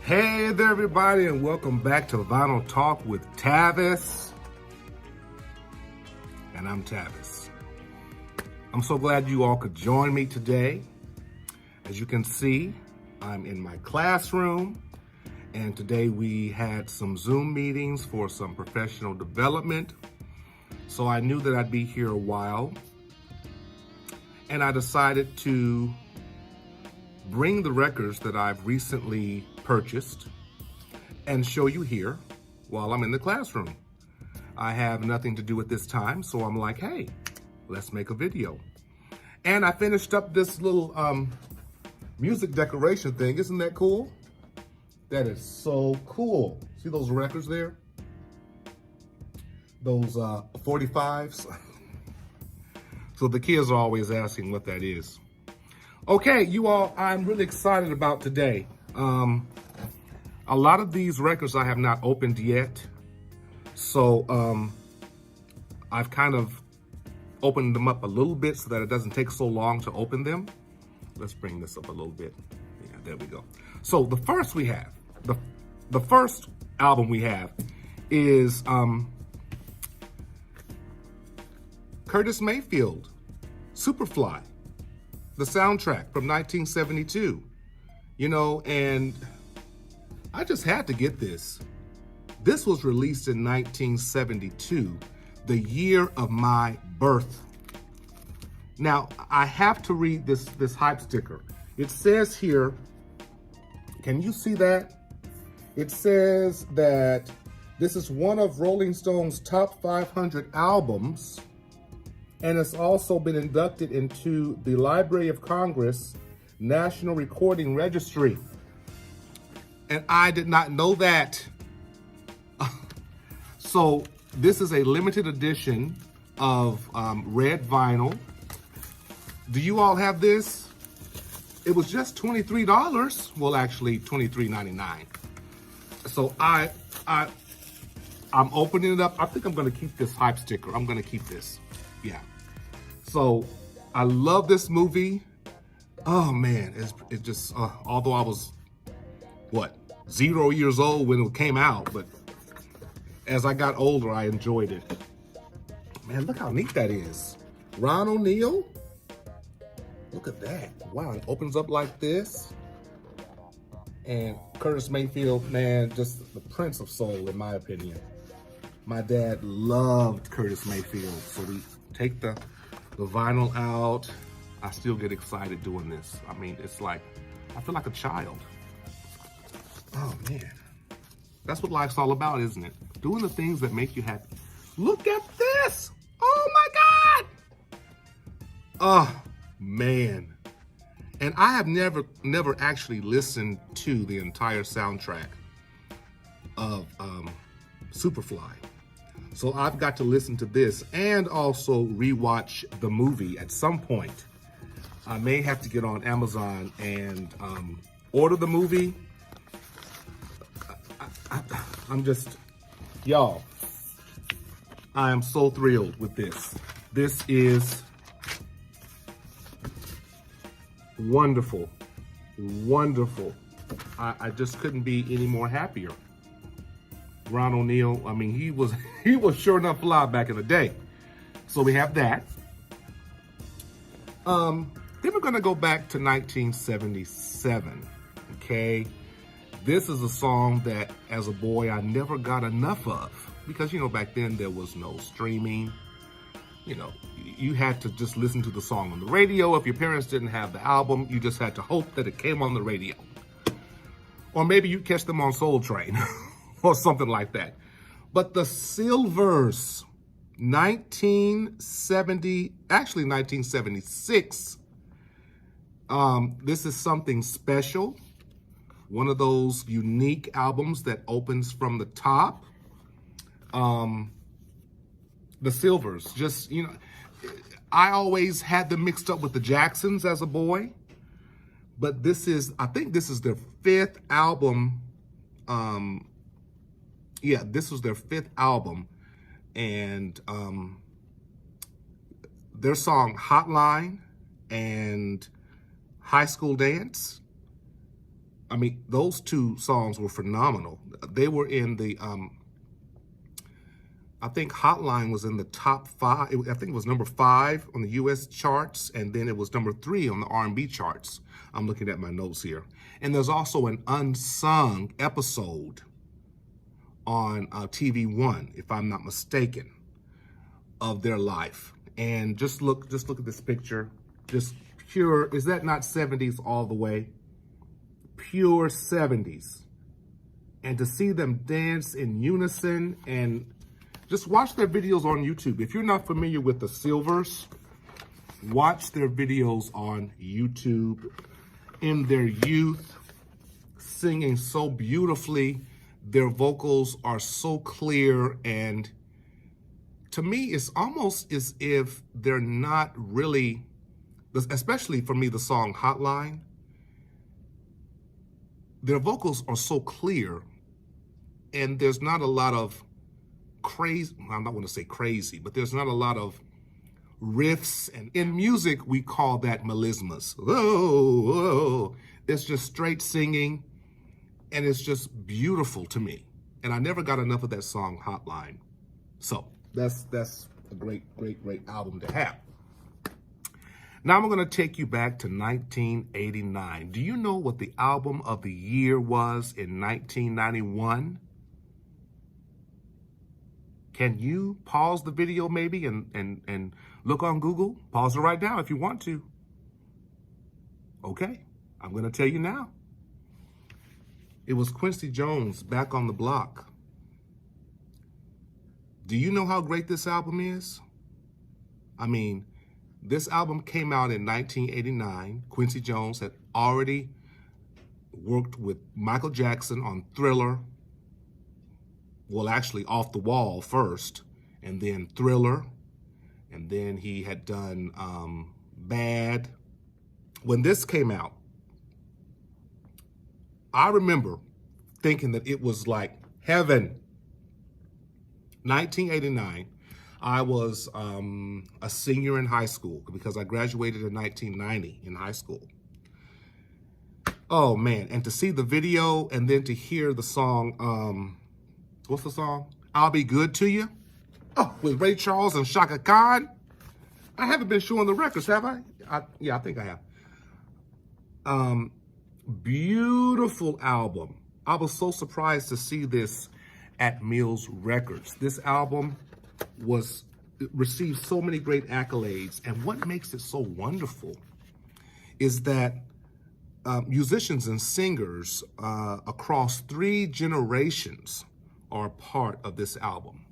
Hey there, everybody, and welcome back to Vinyl Talk with Tavis. And I'm Tavis. I'm so glad you all could join me today. As you can see, I'm in my classroom, and today we had some Zoom meetings for some professional development. So I knew that I'd be here a while, and I decided to bring the records that I've recently purchased and show you here while I'm in the classroom. I have nothing to do at this time, so I'm like, hey, let's make a video. And I finished up this little music decoration thing. Isn't that cool? That is so cool. See those records there? Those 45s. So the kids are always asking what that is. Okay, you all, I'm really excited about today. A lot of these records I have not opened yet. So I've kind of opened them up a little bit so that it doesn't take so long to open them. Let's bring this up a little bit. Yeah, there we go. So the first we have, the first album we have is Curtis Mayfield, Superfly, the soundtrack from 1972. You know, and I just had to get this. This was released in 1972, the year of my birth. Now, I have to read this hype sticker. It says here, can you see that? It says that this is one of Rolling Stone's top 500 albums, and it's also been inducted into the Library of Congress National Recording Registry. And I did not know that. So this is a limited edition of red vinyl. Do you all have this? It was just $23. Well, actually $23.99. So I'm opening it up. I think I'm gonna keep this hype sticker. I'm gonna keep this, yeah. So I love this movie. Oh man, it just, although I was, 0 years old when it came out, but as I got older, I enjoyed it. Man, look how neat that is. Ron O'Neal, look at that. Wow, it opens up like this. And Curtis Mayfield, man, just the Prince of Soul, in my opinion. My dad loved Curtis Mayfield, so we take the vinyl out. I still get excited doing this. I mean, it's like, I feel like a child. Oh man, that's what life's all about, isn't it? Doing the things that make you happy. Look at this. Oh my God. Oh man. And I have never actually listened to the entire soundtrack of Superfly. So I've got to listen to this and also rewatch the movie at some point. I may have to get on Amazon and order the movie. I'm just, y'all, I am so thrilled with this. This is wonderful, wonderful. I just couldn't be any more happier. Ron O'Neal, I mean, he was sure enough fly back in the day. So we have that. Then we're gonna go back to 1977, okay? This is a song that, as a boy, I never got enough of. Because, you know, back then there was no streaming. You know, you had to just listen to the song on the radio. If your parents didn't have the album, you just had to hope that it came on the radio. Or maybe you'd catch them on Soul Train or something like that. But the Sylvers, 1976, this is something special. One of those unique albums that opens from the top. The Sylvers, just, you know, I always had them mixed up with the Jacksons as a boy, but this is, I think this is their fifth album. Yeah, this was their fifth album, and their song Hotline and High School Dance I mean, those two songs were phenomenal. They were in the, I think Hotline was in the top 5. I think it was number 5 on the U.S. charts, and then it was number 3 on the R&B charts. I'm looking at my notes here. And there's also an unsung episode on TV One, if I'm not mistaken, of their life. And just look at this picture. Just pure, is that not 70s all the way? Pure 70s. And to see them dance in unison, and just watch their videos on YouTube. If you're not familiar with the Silvers, watch their videos on YouTube. In their youth, singing so beautifully. Their vocals are so clear, and to me, it's almost as if they're not really, especially for me, the song Hotline, their vocals are so clear, and there's not a lot of crazy, I'm not going to say crazy, but there's not a lot of riffs, and in music, we call that melismas. Oh, oh. It's just straight singing, and it's just beautiful to me. And I never got enough of that song, Hotline. So that's a great album to have. Now I'm going to take you back to 1989. Do you know what the album of the year was in 1991? Can you pause the video maybe and look on Google? Pause it right now if you want to. Okay, I'm going to tell you now. It was Quincy Jones, Back on the Block. Do you know how great this album is? I mean, this album came out in 1989. Quincy Jones had already worked with Michael Jackson on Thriller. Well, actually, Off the Wall first, and then Thriller, and then he had done Bad. When this came out, I remember thinking that it was like heaven. 1989, I was a senior in high school because I graduated in 1990 in high school. Oh man, and to see the video and then to hear the song, what's the song? I'll Be Good to You. Oh, with Ray Charles and Shaka Khan. I haven't been showing the records, have I? Yeah, I think I have. Beautiful album. I was so surprised to see this at Mills Records. This album received so many great accolades, and what makes it so wonderful is that musicians and singers across 3 generations are part of this album.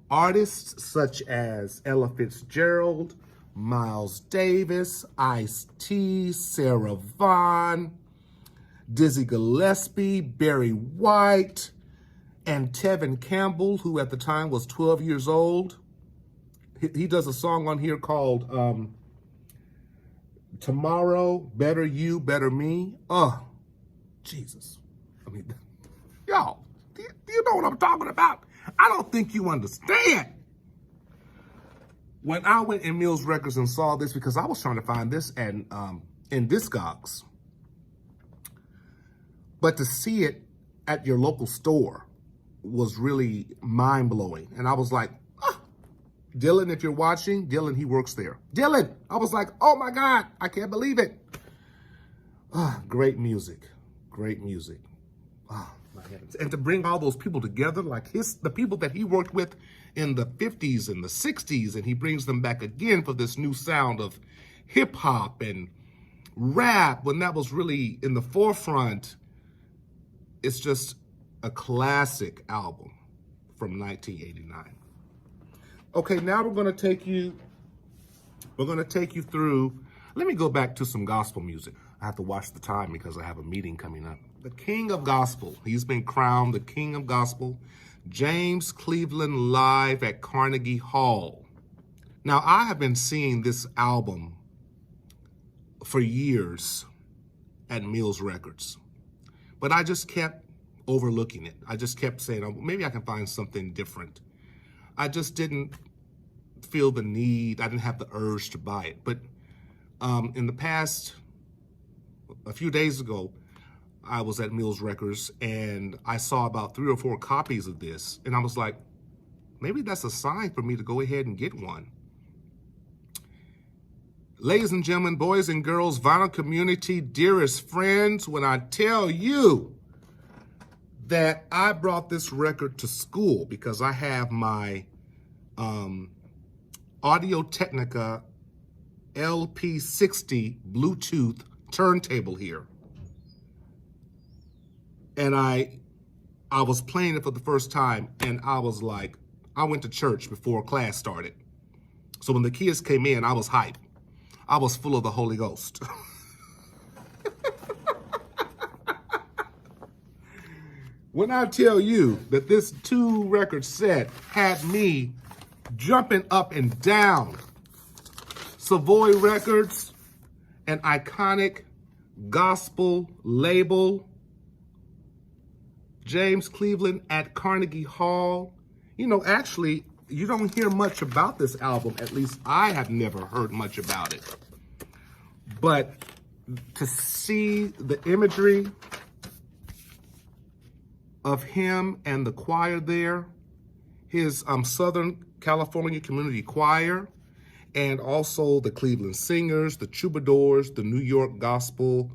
Artists such as Ella Fitzgerald, Miles Davis, Ice-T, Sarah Vaughan, Dizzy Gillespie, Barry White, and Tevin Campbell, who at the time was 12 years old. He does a song on here called Tomorrow, Better You, Better Me. Oh, Jesus. I mean, y'all, do you know what I'm talking about? I don't think you understand. When I went in Mills Records and saw this, because I was trying to find this in Discogs, but to see it at your local store was really mind-blowing. And I was like, oh, Dylan, if you're watching, Dylan, he works there. Dylan, I was like, oh my God, I can't believe it. Great music, great music. Oh, my heavens. And to bring all those people together, like the people that he worked with in the 50s and the 60s, and he brings them back again for this new sound of hip hop and rap when that was really in the forefront. It's just a classic album from 1989. Okay, now we're gonna take you through, let me go back to some gospel music. I have to watch the time because I have a meeting coming up. The King of Gospel, he's been crowned the King of Gospel, James Cleveland, live at Carnegie Hall. Now, I have been seeing this album for years at Mills Records, but I just kept overlooking it. I just kept saying, oh, maybe I can find something different. I just didn't feel the need. I didn't have the urge to buy it. But in the past, a few days ago, I was at Mills Records and I saw about 3 or 4 copies of this. And I was like, maybe that's a sign for me to go ahead and get one. Ladies and gentlemen, boys and girls, vinyl community, dearest friends, when I tell you that I brought this record to school because I have my Audio-Technica LP60 Bluetooth turntable here. And I was playing it for the first time, and I was like, I went to church before class started. So when the kids came in, I was hyped. I was full of the Holy Ghost. When I tell you that this 2-record set had me jumping up and down, Savoy Records, an iconic gospel label, James Cleveland at Carnegie Hall. You know, actually, you don't hear much about this album. At least I have never heard much about it. But to see the imagery of him and the choir there, his Southern California Community Choir, and also the Cleveland Singers, the Troubadours, the New York Gospel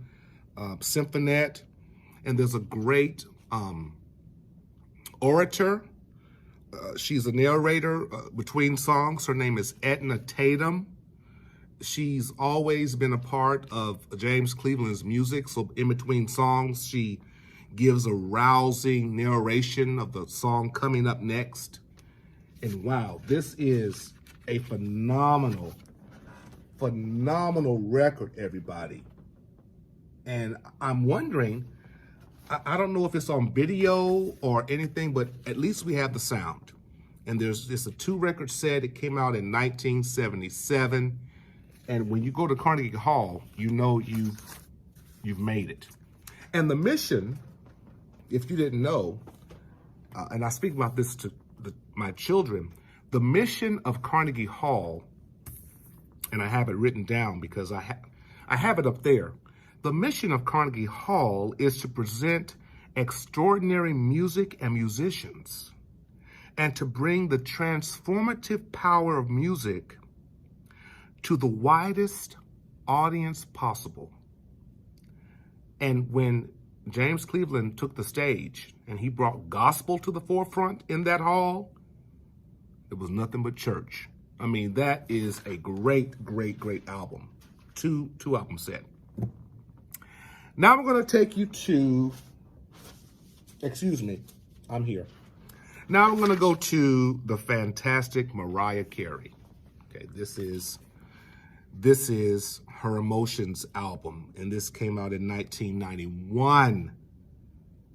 Symphonette, and there's a great orator. She's a narrator between songs. Her name is Edna Tatum. She's always been a part of James Cleveland's music. So in between songs, she gives a rousing narration of the song coming up next. And wow, this is a phenomenal record, everybody. And I'm wondering, I don't know if it's on video or anything, but at least we have the sound. And it's a 2-record set. It came out in 1977. And when you go to Carnegie Hall, you know you've made it. And the mission, if you didn't know, and I speak about this to my children, the mission of Carnegie Hall, and I have it written down because I have it up there. The mission of Carnegie Hall is to present extraordinary music and musicians, and to bring the transformative power of music to the widest audience possible. And when James Cleveland took the stage and he brought gospel to the forefront in that hall, it was nothing but church. I mean, that is a great album. Two album set. Now I'm going to take you to, excuse me, I'm here. Now I'm going to go to the fantastic Mariah Carey. Okay, this is her Emotions album, and this came out in 1991,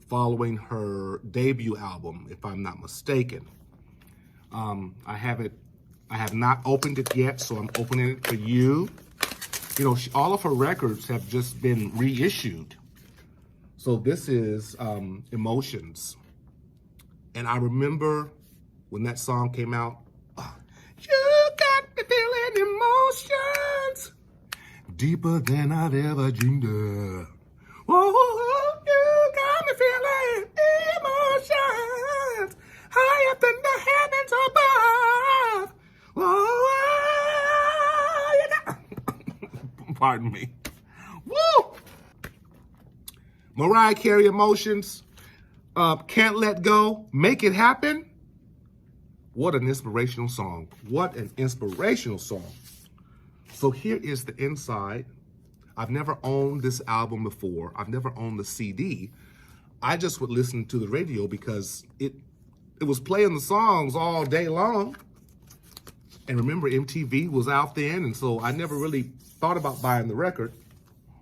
following her debut album, if I'm not mistaken. I have not opened it yet, so I'm opening it for you. You know, all of her records have just been reissued. So this is Emotions. And I remember when that song came out, you got me feeling emotions deeper than I've ever dreamed of. Oh, you got me feeling emotions high up in the heavens above. Oh, you got... Pardon me. Woo! Mariah Carey, Emotions. Can't Let Go, Make It Happen. What an inspirational song. What an inspirational song. So here is the inside. I've never owned this album before. I've never owned the CD. I just would listen to the radio because it was playing the songs all day long. And remember, MTV was out then, and so I never really thought about buying the record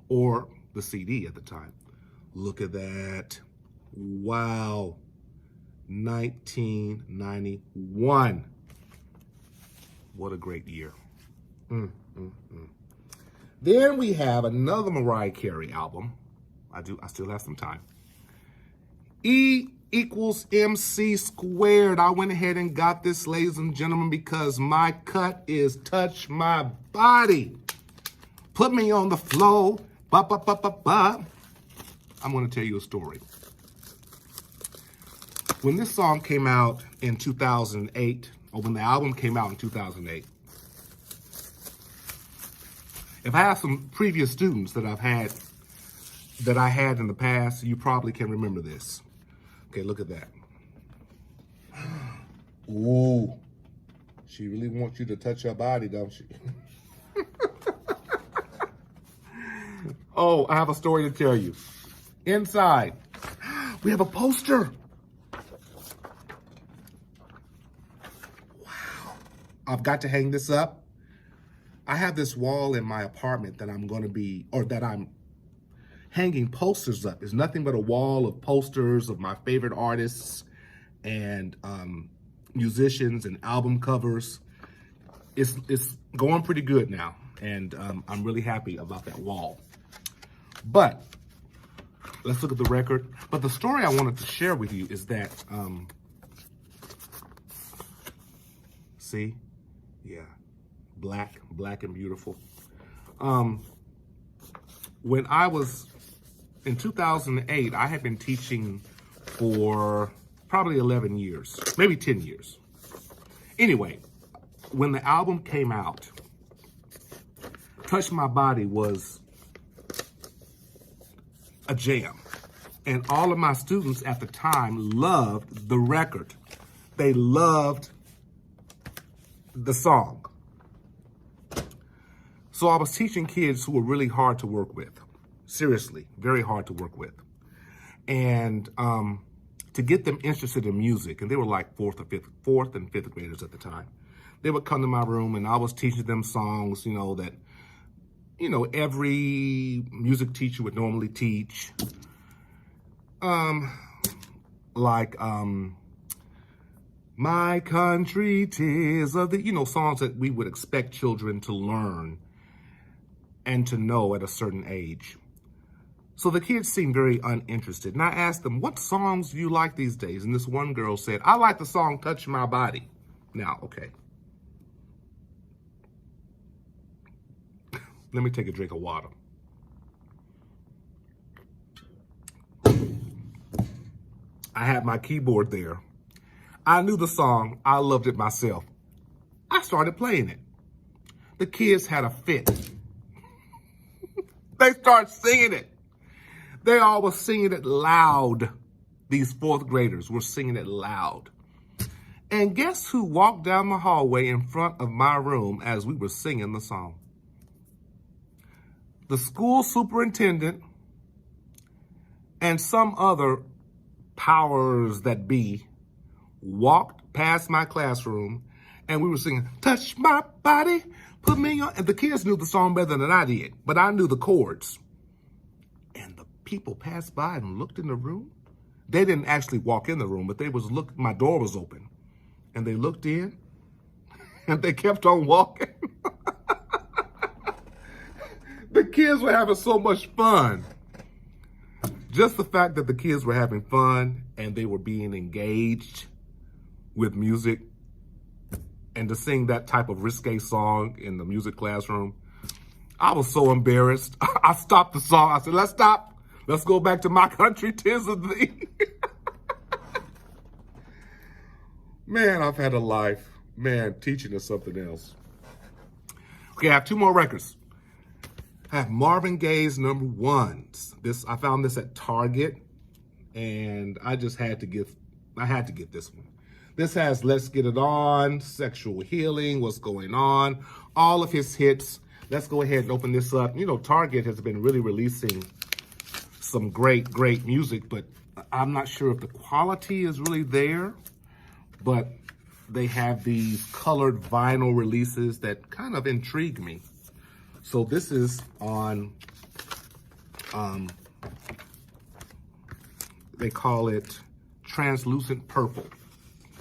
or the CD at the time. Look at that. Wow. 1991. What a great year. Then we have another Mariah Carey album. I still have some time. E equals MC squared. I went ahead and got this, ladies and gentlemen, because my cut is Touch My Body. Put me on the floor. Ba, ba, ba, ba, ba. I'm going to tell you a story. When this song came out in 2008, or when the album came out in 2008, if I have some previous students that I had in the past, you probably can remember this. Okay, look at that. Ooh, she really wants you to touch her body, don't she? Oh, I have a story to tell you. Inside, we have a poster. Wow. I've got to hang this up. I have this wall in my apartment that I'm hanging posters up. It's nothing but a wall of posters of my favorite artists and musicians and album covers. It's going pretty good now, and I'm really happy about that wall. But let's look at the record. But the story I wanted to share with you is that, see, yeah, black and beautiful. When I was in 2008, I had been teaching for probably 11 years, maybe 10 years. Anyway, when the album came out, Touch My Body was a jam. And all of my students at the time loved the record. They loved the song. So I was teaching kids who were really hard to work with. Seriously, very hard to work with. And to get them interested in music, and they were like fourth and fifth graders at the time. They would come to my room and I was teaching them songs, that every music teacher would normally teach. My Country 'Tis of the, songs that we would expect children to learn and to know at a certain age. So the kids seemed very uninterested. And I asked them, what songs do you like these days? And this one girl said, I like the song Touch My Body. Now, okay. Let me take a drink of water. I had my keyboard there. I knew the song. I loved it myself. I started playing it. The kids had a fit. They started singing it. They all were singing it loud. These fourth graders were singing it loud. And guess who walked down the hallway in front of my room as we were singing the song? The school superintendent and some other powers that be walked past my classroom and we were singing, touch my body, put me on. And the kids knew the song better than I did, but I knew the chords. And the people passed by and looked in the room. They didn't actually walk in the room, but they was my door was open. And they looked in and they kept on walking. The kids were having so much fun. Just the fact that the kids were having fun and they were being engaged with music and to sing that type of risque song in the music classroom, I was so embarrassed. I stopped the song. I said, let's stop. Let's go back to My Country 'Tis of Thee. Man, I've had a life. Man, teaching is something else. Okay, I have two more records. I have Marvin Gaye's Number Ones. I found this at Target, and I had to get this one. This has Let's Get It On, Sexual Healing, What's Going On, all of his hits. Let's go ahead and open this up. Target has been really releasing some great music, but I'm not sure if the quality is really there, but they have these colored vinyl releases that kind of intrigue me. So this is on, they call it translucent purple,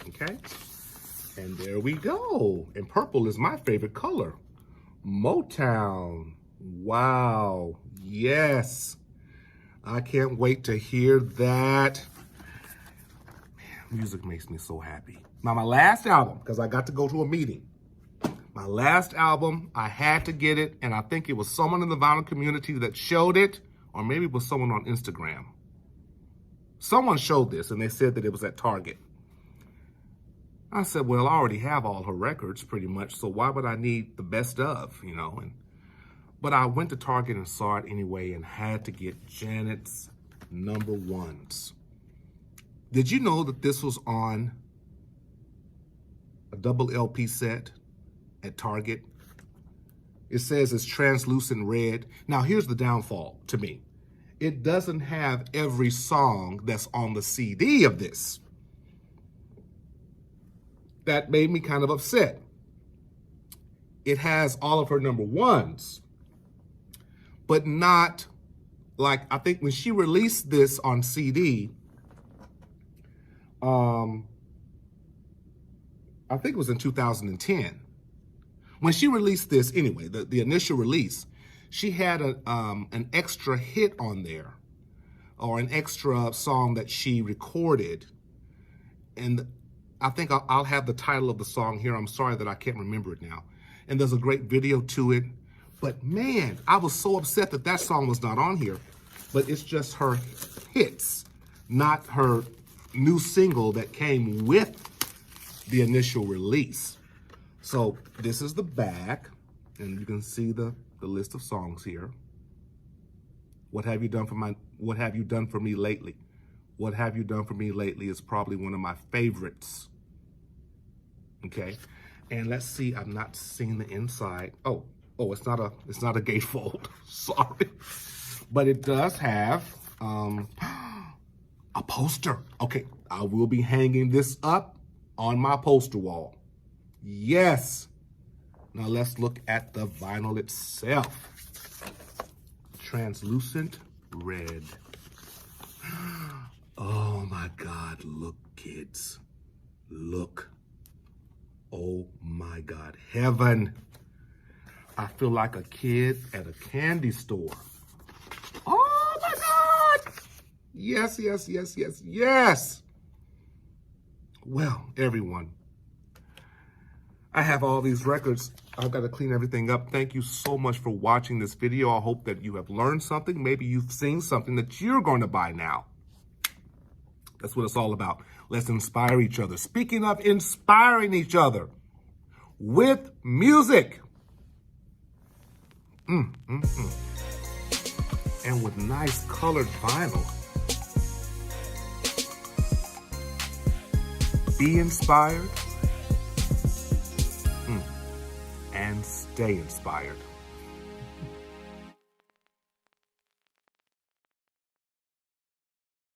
okay? And there we go. And purple is my favorite color. Motown, wow, yes. I can't wait to hear that. Man, music makes me so happy. Now my last album, because I got to go to a meeting. My last album, I had to get it, and I think it was someone in the vinyl community that showed it or maybe it was someone on Instagram. Someone showed this and they said that it was at Target. I said, well, I already have all her records pretty much, so why would I need the best of, you know? But I went to Target and saw it anyway and had to get Janet's number ones. Did you know that this was on a double LP set at Target? It says it's translucent red. Now, here's the downfall to me. It doesn't have every song that's on the CD of this. That made me kind of upset. It has all of her number ones, but not like, I think when she released this on CD, I think it was in 2010. When she released this anyway, the initial release, she had an extra hit on there, or an extra song that she recorded. And I think I'll have the title of the song here. I'm sorry that I can't remember it now. And there's a great video to it. But man, I was so upset that that song was not on here. But it's just her hits, not her new single that came with the initial release. So this is the back, and you can see the list of songs here. What have you done for me lately? What Have You Done For Me Lately is probably one of my favorites. Okay, and let's see. I've not seen the inside. Oh, it's not a gatefold. Sorry, but it does have a poster. Okay, I will be hanging this up on my poster wall. Yes. Now let's look at the vinyl itself. Translucent red. Oh my God, look, kids. Look. Oh my God, heaven. I feel like a kid at a candy store. Oh my God. Yes, yes, yes, yes, yes. Well, everyone, I have all these records. I've got to clean everything up. Thank you so much for watching this video. I hope that you have learned something. Maybe you've seen something that you're going to buy now. That's what it's all about. Let's inspire each other. Speaking of inspiring each other with music. And with nice colored vinyl. Be inspired and stay inspired.